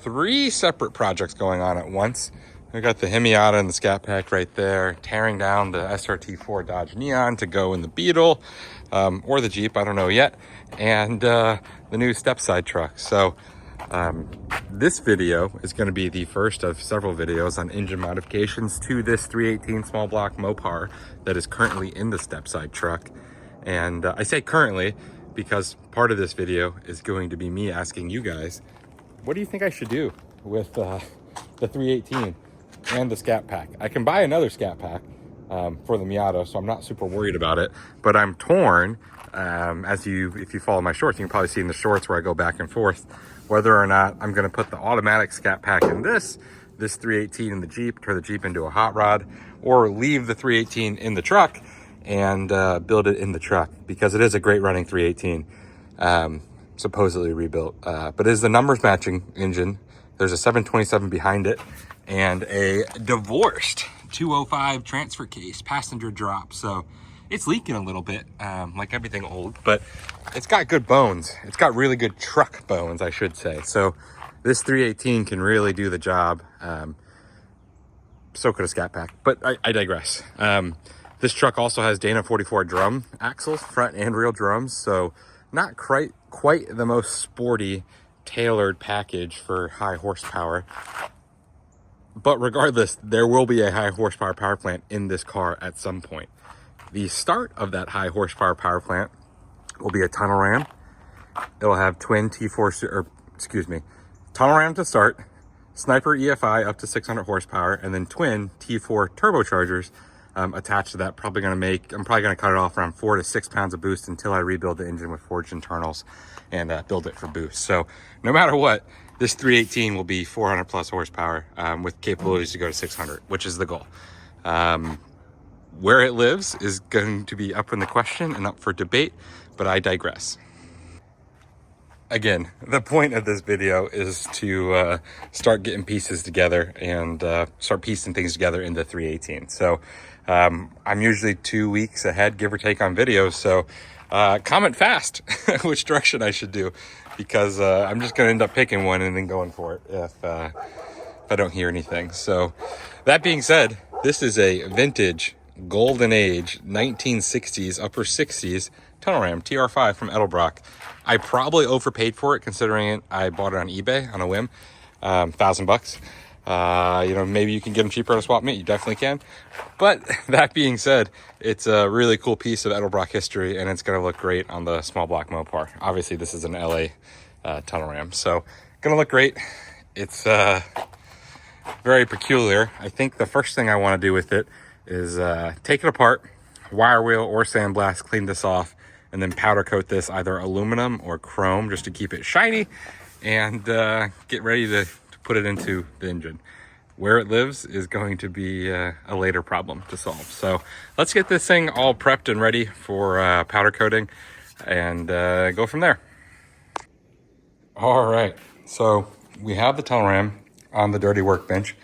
three separate projects going on at once. We got the Hemiata and the Scat Pack right there, tearing down the SRT4 Dodge Neon to go in the Beetle, or the Jeep, I don't know yet, and the new stepside truck. So this video is going to be the first of several videos on engine modifications to this 318 small block Mopar that is currently in the stepside truck. And I say currently because part of this video is going to be me asking you guys, what do you think I should do with the 318 and the Scat Pack? I can buy another Scat Pack for the Miata, so I'm not super worried about it, but I'm torn. If you follow my shorts, you can probably see in the shorts where I go back and forth whether or not I'm going to put the automatic Scat Pack in this 318 in the Jeep, turn the Jeep into a hot rod, or leave the 318 in the truck and build it in the truck, because it is a great running 318, supposedly rebuilt, but it is the numbers matching engine. There's a 727 behind it and a divorced 205 transfer case passenger drop, so it's leaking a little bit, like everything old, but it's got good bones. It's got really good truck bones, I should say. So this 318 can really do the job. So could a Scat Pack, but I digress. This truck also has Dana 44 drum axles, front and rear drums, so not quite the most sporty, tailored package for high horsepower. But regardless, there will be a high horsepower power plant in this car at some point. The start of that high horsepower power plant will be a tunnel ram. It'll have twin tunnel ram to start, Sniper EFI up to 600 horsepower, and then twin T4 turbochargers attached to that. I'm probably gonna cut it off around 4 to 6 pounds of boost until I rebuild the engine with forged internals and build it for boost. So no matter what, this 318 will be 400 plus horsepower with capabilities to go to 600, which is the goal. Where it lives is going to be up in the question and up for debate, but I digress. Again, the point of this video is to start getting pieces together and start piecing things together in the 318. So I'm usually 2 weeks ahead, give or take, on videos. So comment fast which direction I should do, because I'm just going to end up picking one and then going for it if I don't hear anything. So that being said, this is a vintage golden age 1960s, upper 60s tunnel ram TR5 from Edelbrock. I probably overpaid for it, considering I bought it on eBay on a whim, $1,000. You know, maybe you can get them cheaper at a swap meet. You definitely can. But that being said, it's a really cool piece of Edelbrock history, and it's going to look great on the small block Mopar. Obviously, this is an LA tunnel ram, so going to look great. It's very peculiar. I think the first thing I want to do with it is take it apart, wire wheel or sandblast, clean this off, and then powder coat this either aluminum or chrome just to keep it shiny, and get ready to put it into the engine. Where it lives is going to be a later problem to solve. So let's get this thing all prepped and ready for powder coating and go from there. All right, so we have the tunnel ram on the dirty workbench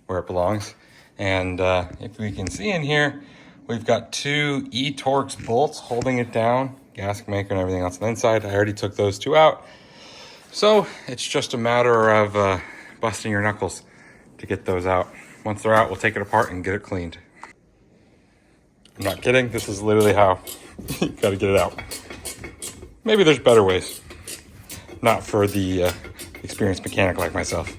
where it belongs. And if we can see in here, we've got two E-Torx bolts holding it down, gasket maker and everything else on the inside. I already took those two out. So it's just a matter of busting your knuckles to get those out. Once they're out, we'll take it apart and get it cleaned. I'm not kidding. This is literally how you gotta get it out. Maybe there's better ways. Not for the experienced mechanic like myself.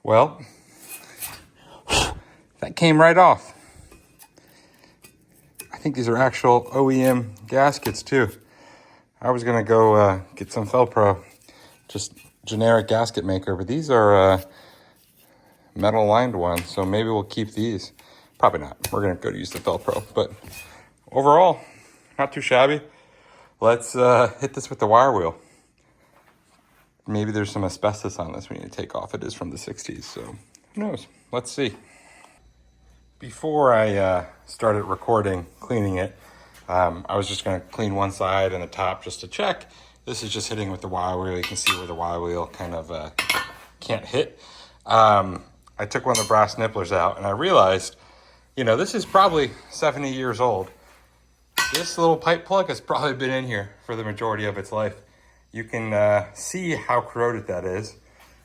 Well, that came right off. I think these are actual OEM gaskets too. I was gonna go get some Felpro, just generic gasket maker, but these are metal lined ones, so maybe we'll keep these. Probably not. We're gonna go use the Felpro, but overall, not too shabby. Let's hit this with the wire wheel. Maybe there's some asbestos on this we need to take off. It is from the 60s, so who knows? Let's see. Before I started recording, cleaning it, I was just gonna clean one side and the top just to check. This is just hitting with the wire wheel. You can see where the wire wheel kind of can't hit. I took one of the brass nipplers out and I realized, you know, this is probably 70 years old. This little pipe plug has probably been in here for the majority of its life. You can see how corroded that is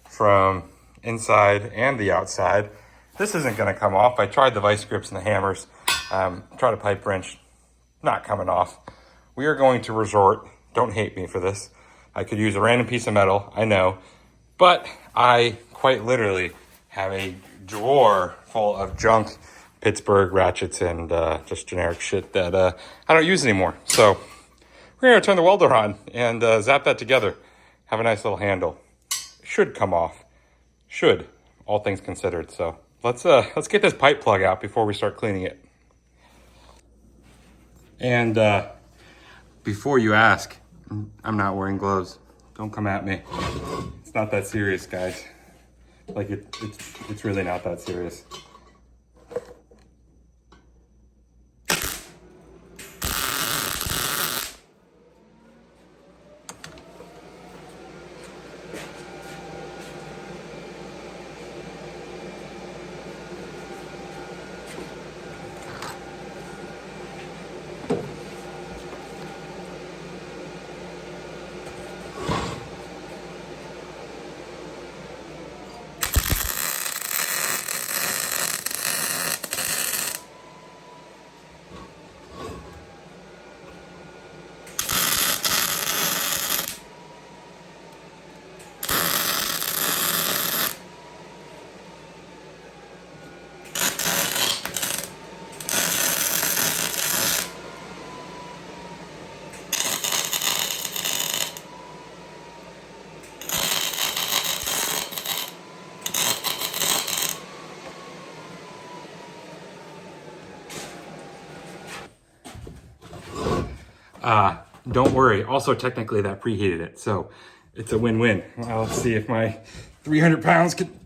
from inside and the outside. This isn't gonna come off. I tried the vice grips and the hammers, tried a pipe wrench, not coming off. We are going to resort, don't hate me for this. I could use a random piece of metal, I know, but I quite literally have a drawer full of junk, Pittsburgh ratchets and just generic shit that I don't use anymore. So we're gonna turn the welder on and zap that together. Have a nice little handle. Should come off. Should, all things considered. So let's get this pipe plug out before we start cleaning it. And before you ask, I'm not wearing gloves. Don't come at me. It's not that serious, guys. Like it's really not that serious. Don't worry. Also, technically, that preheated it, so it's a win-win. Well, let's see if my 300 pounds can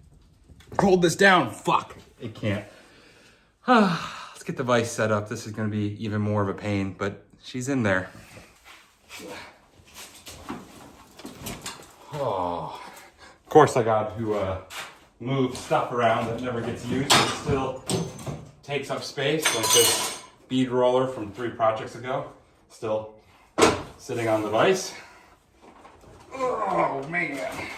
hold this down. Fuck, it can't. Let's get the vise set up. This is going to be even more of a pain, but she's in there. Oh, of course, I got to move stuff around that never gets used. It still takes up space, like this bead roller from 3 projects ago. Still sitting on the vise. Oh man.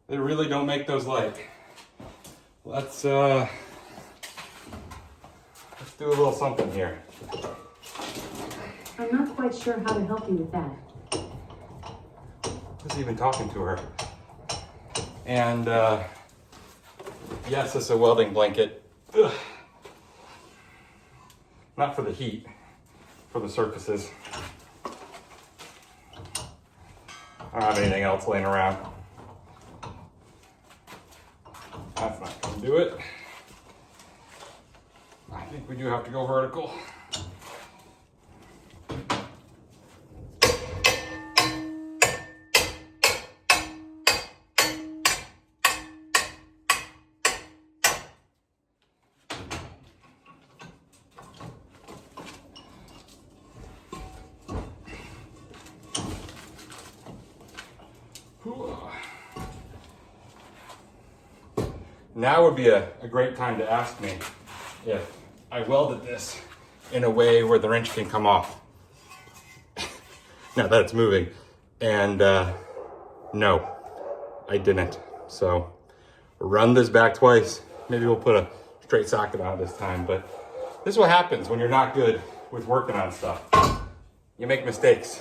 They really don't make those light. Let's do a little something here. I'm not quite sure how to help you with that. I was even talking to her. And yes, it's a welding blanket. Ugh. Not for the heat, for the surfaces. I don't have anything else laying around. That's not gonna do it. I think we do have to go vertical. Now would be a great time to ask me if I welded this in a way where the wrench can come off. Now that it's moving. And no, I didn't. So run this back twice. Maybe we'll put a straight socket on it this time, but this is what happens when you're not good with working on stuff. You make mistakes.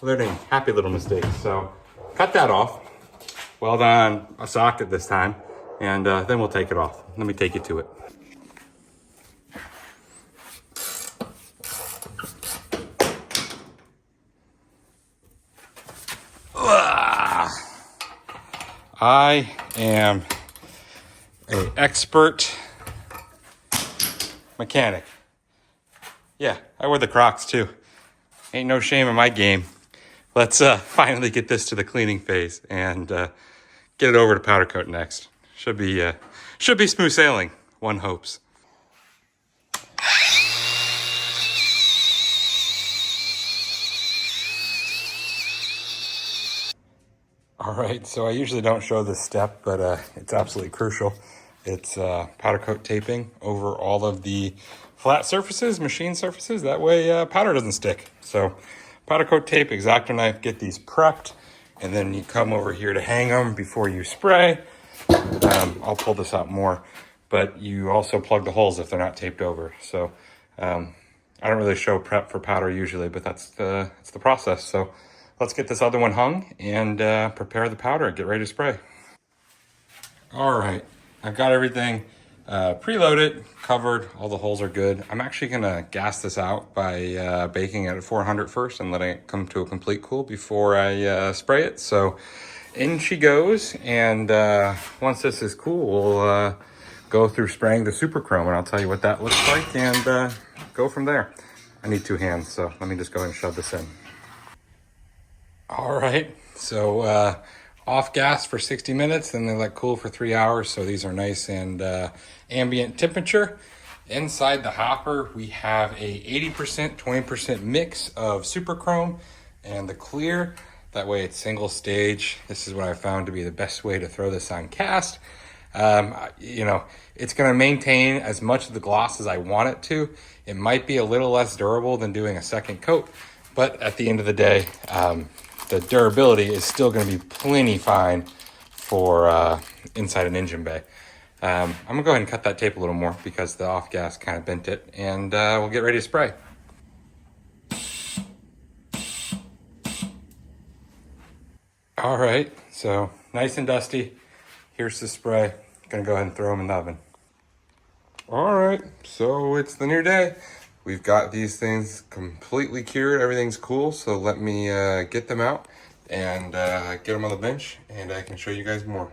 Learning happy little mistakes. So cut that off. Weld on a socket this time. And then we'll take it off. Let me take you to it. I am an expert mechanic. Yeah, I wear the Crocs too. Ain't no shame in my game. Let's finally get this to the cleaning phase and get it over to powder coat next. Should be smooth sailing, one hopes. All right, so I usually don't show this step, but it's absolutely crucial. It's powder coat taping over all of the flat surfaces, machine surfaces. That way powder doesn't stick. So powder coat tape, X-Acto knife, get these prepped, and then you come over here to hang them before you spray. I'll pull this out more, but you also plug the holes if they're not taped over. So I don't really show prep for powder usually, but that's the process. So let's get this other one hung and prepare the powder and get ready to spray. All right, I've got everything preloaded, covered, all the holes are good. I'm actually gonna gas this out by baking it at 400 first and letting it come to a complete cool before I spray it. So in she goes, and once this is cool, we'll go through spraying the super chrome, and I'll tell you what that looks like and go from there. I need 2 hands, so let me just go ahead and shove this in. All right, so off gas for 60 minutes, then they let cool for 3 hours. So these are nice and ambient temperature. Inside the hopper, we have a 80%, 20% mix of super chrome and the clear. That way it's single stage. This is what I found to be the best way to throw this on cast. You know, it's gonna maintain as much of the gloss as I want it to. It might be a little less durable than doing a second coat, but at the end of the day, the durability is still going to be plenty fine for inside an engine bay. I'm going to go ahead and cut that tape a little more because the off gas kind of bent it, and we'll get ready to spray. All right, so nice and dusty. Here's the spray. Going to go ahead and throw them in the oven. All right, so it's the new day. We've got these things completely cured. Everything's cool. So let me get them out and get them on the bench, and I can show you guys more.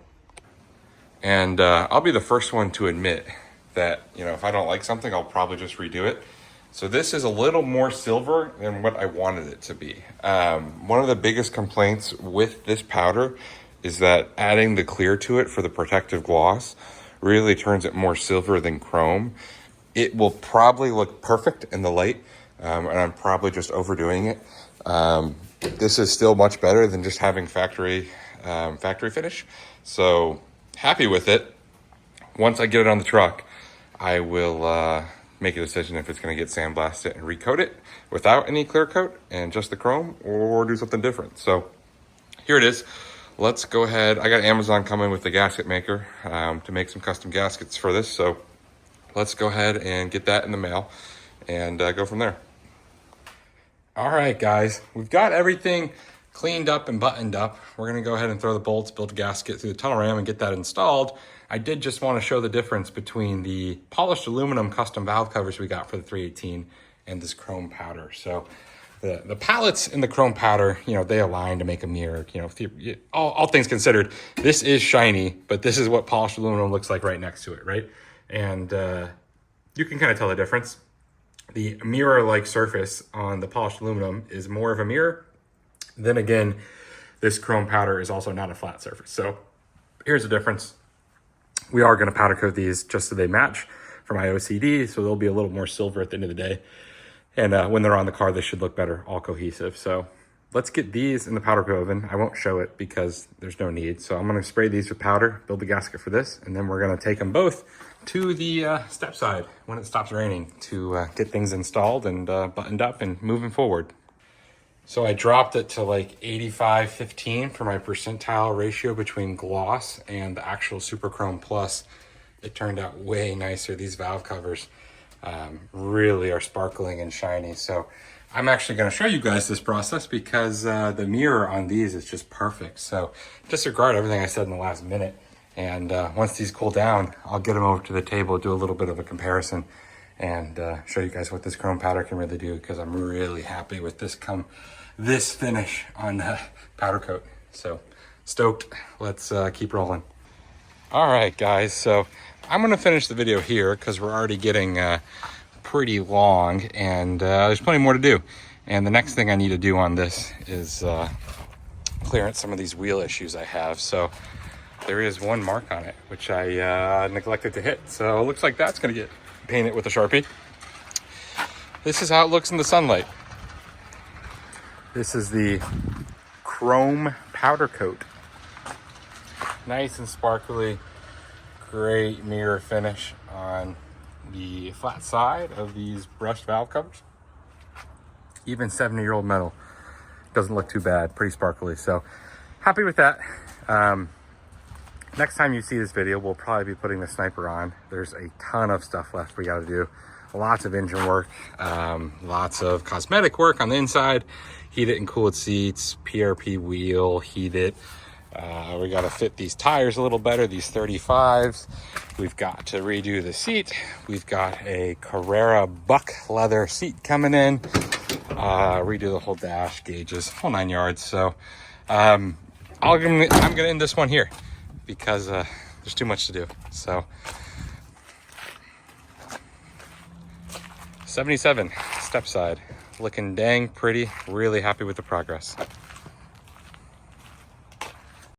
And I'll be the first one to admit that, you know, if I don't like something, I'll probably just redo it. So this is a little more silver than what I wanted it to be. One of the biggest complaints with this powder is that adding the clear to it for the protective gloss really turns it more silver than chrome. It will probably look perfect in the light, and I'm probably just overdoing it. This is still much better than just having factory finish. So happy with it. Once I get it on the truck, I will make a decision if it's going to get sandblasted and recoat it without any clear coat and just the chrome, or do something different. So here it is. Let's go ahead. I got Amazon coming with the gasket maker to make some custom gaskets for this. So let's go ahead and get that in the mail and go from there. All right, guys, we've got everything cleaned up and buttoned up. We're gonna go ahead and throw the bolts, build a gasket through the tunnel ram and get that installed. I did just wanna show the difference between the polished aluminum custom valve covers we got for the 318 and this chrome powder. So the pallets in the chrome powder, you know, they align to make a mirror. You know, all things considered, this is shiny, but this is what polished aluminum looks like right next to it, right? And you can kind of tell the difference. The mirror-like surface on the polished aluminum is more of a mirror. Then again, this chrome powder is also not a flat surface. So here's the difference. We are going to powder coat these just so they match for my OCD, so they'll be a little more silver at the end of the day. And when they're on the car, they should look better, all cohesive. So let's get these in the powder coat oven. I won't show it because there's no need. So I'm going to spray these with powder, build the gasket for this, and then we're going to take them both to the step side when it stops raining to get things installed and buttoned up and moving forward. So I dropped it to like 85-15 for my percentile ratio between gloss and the actual Super Chrome Plus. It turned out way nicer. These valve covers really are sparkling and shiny. So I'm actually going to show you guys this process because the mirror on these is just perfect. So disregard everything I said in the last minute. And once these cool down, I'll get them over to the table, do a little bit of a comparison, and show you guys what this chrome powder can really do, because I'm really happy with this finish on powder coat. So stoked. Let's keep rolling. All right, guys. So I'm going to finish the video here because we're already getting pretty long, and there's plenty more to do. And the next thing I need to do on this is clearance some of these wheel issues I have. So there is one mark on it, which I neglected to hit. So it looks like that's going to get painted with a Sharpie. This is how it looks in the sunlight. This is the chrome powder coat Nice and sparkly. Great mirror finish on the flat side of these brushed valve covers. Even 70-year-old metal doesn't look too bad. Pretty sparkly. So happy with that. Next time you see this video, we'll probably be putting the Sniper on. There's a ton of stuff left we got to do. Lots of engine work, lots of cosmetic work on the inside. Heat it and cool it seats, PRP wheel, heat it. We got to fit these tires a little better, these 35s. We've got to redo the seat. We've got a Carrera buck leather seat coming in. Redo the whole dash, gauges, whole 9 yards. So I'm gonna end this one here because there's too much to do. So 77 stepside, looking dang pretty. Really happy with the progress.